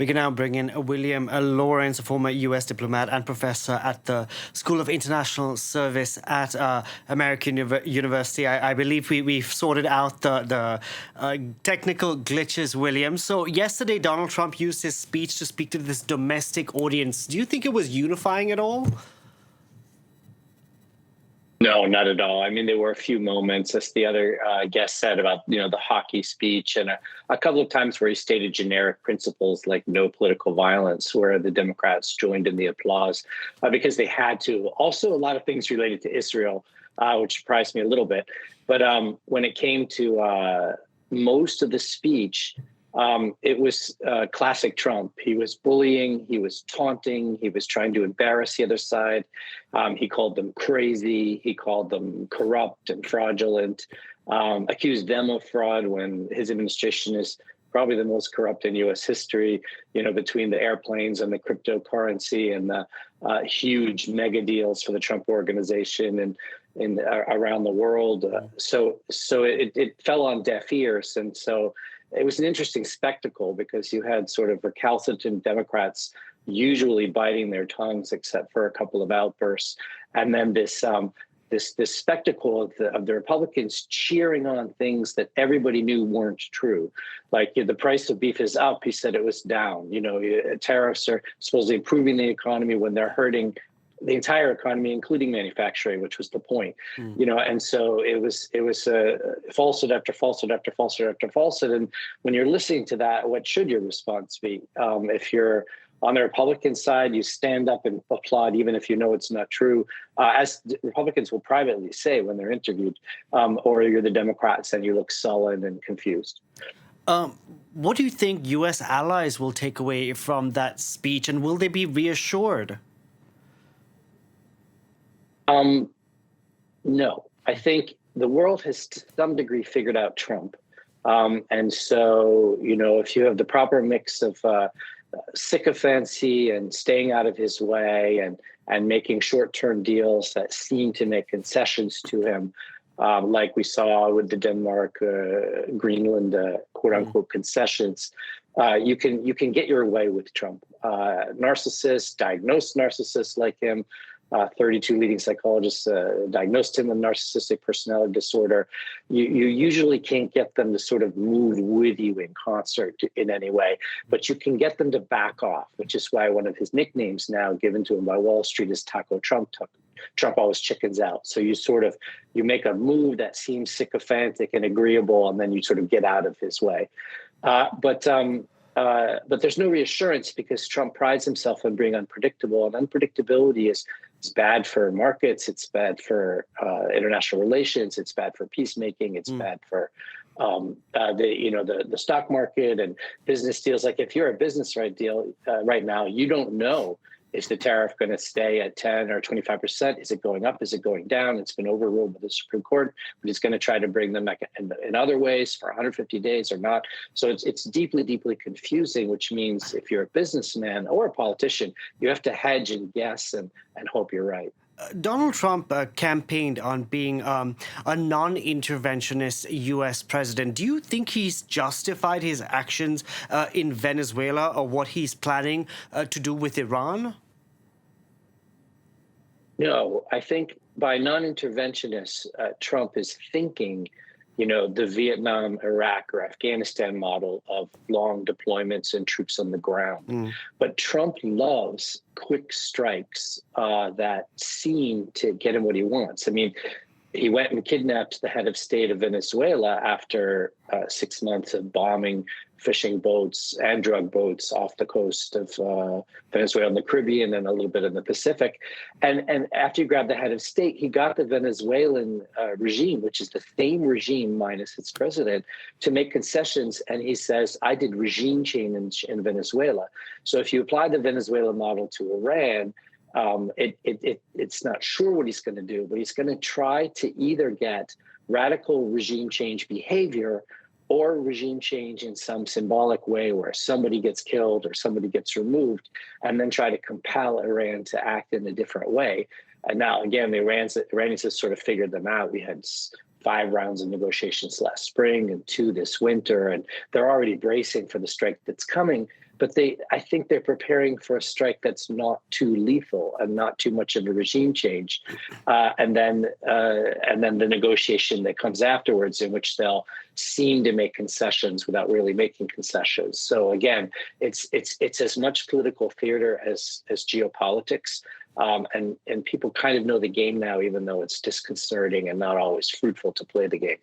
We can now bring in William Lawrence, a former U.S. diplomat and professor at the School of International Service at American University. I believe we've sorted out the technical glitches, William. So yesterday, Donald Trump used his speech to speak to this domestic audience. Do you think it was unifying at all? No, not at all. I mean, there were a few moments, as the other guest said, about the hockey speech, and a couple of times where he stated generic principles like no political violence, where the Democrats joined in the applause because they had to. Also, a lot of things related to Israel, which surprised me a little bit. But when it came to most of the speech, it was classic Trump. He was bullying, he was taunting, he was trying to embarrass the other side. He called them crazy, he called them corrupt and fraudulent, accused them of fraud when his administration is probably the most corrupt in U.S. history, between the airplanes and the cryptocurrency and the huge mega deals for the Trump organization and around the world. So it fell on deaf ears. And so it was an interesting spectacle because you had sort of recalcitrant Democrats usually biting their tongues, except for a couple of outbursts, and then this spectacle of the Republicans cheering on things that everybody knew weren't true. Like the price of beef is up, he said it was down. Tariffs are supposedly improving the economy when they're hurting the entire economy, including manufacturing, which was the point. And so it was falsehood after falsehood after falsehood after falsehood. And when you're listening to that, what should your response be? If you're on the Republican side, you stand up and applaud, even if you know it's not true, as Republicans will privately say when they're interviewed, or you're the Democrats and you look sullen and confused. What do you think U.S. allies will take away from that speech, and will they be reassured? No, I think the world has to some degree figured out Trump. And so, if you have the proper mix of sycophancy and staying out of his way and making short-term deals that seem to make concessions to him, like we saw with the Denmark, Greenland, quote-unquote concessions, you can get your way with Trump. Narcissists, diagnosed narcissists like him, 32 leading psychologists diagnosed him with narcissistic personality disorder. You usually can't get them to sort of move with you in concert in any way, but you can get them to back off, which is why one of his nicknames now given to him by Wall Street is Taco Trump. Trump always chickens out. So you make a move that seems sycophantic and agreeable, and then you sort of get out of his way. But there's no reassurance because Trump prides himself on being unpredictable, and unpredictability is bad for markets. It's bad for international relations. It's bad for peacemaking. It's bad for the stock market and business deals. Like if you're a business right now, you don't know. Is the tariff going to stay at 10 or 25%? Is it going up? Is it going down? It's been overruled by the Supreme Court, but it's going to try to bring them back in other ways for 150 days or not. So it's deeply, deeply confusing, which means if you're a businessman or a politician, you have to hedge and guess and hope you're right. Donald Trump campaigned on being a non-interventionist U.S. president. Do you think he's justified his actions in Venezuela or what he's planning to do with Iran? No, I think by non-interventionist, Trump is thinking, the Vietnam, Iraq, or Afghanistan model of long deployments and troops on the ground. But Trump loves quick strikes that seem to get him what he wants. I mean, he went and kidnapped the head of state of Venezuela after 6 months of bombing fishing boats and drug boats off the coast of Venezuela and the Caribbean and a little bit in the Pacific. And after he grabbed the head of state, he got the Venezuelan regime, which is the same regime minus its president, to make concessions. And he says, I did regime change in Venezuela. So if you apply the Venezuela model to Iran, it's not sure what he's going to do, but he's going to try to either get radical regime change behavior or regime change in some symbolic way where somebody gets killed or somebody gets removed, and then try to compel Iran to act in a different way. And now, again, the Iranians have sort of figured them out. We had 5 rounds of negotiations last spring and 2 this winter, and they're already bracing for the strike that's coming. I think they're preparing for a strike that's not too lethal and not too much of a regime change, and then the negotiation that comes afterwards, in which they'll seem to make concessions without really making concessions. So again, it's as much political theater as geopolitics. And people kind of know the game now, even though it's disconcerting and not always fruitful to play the game.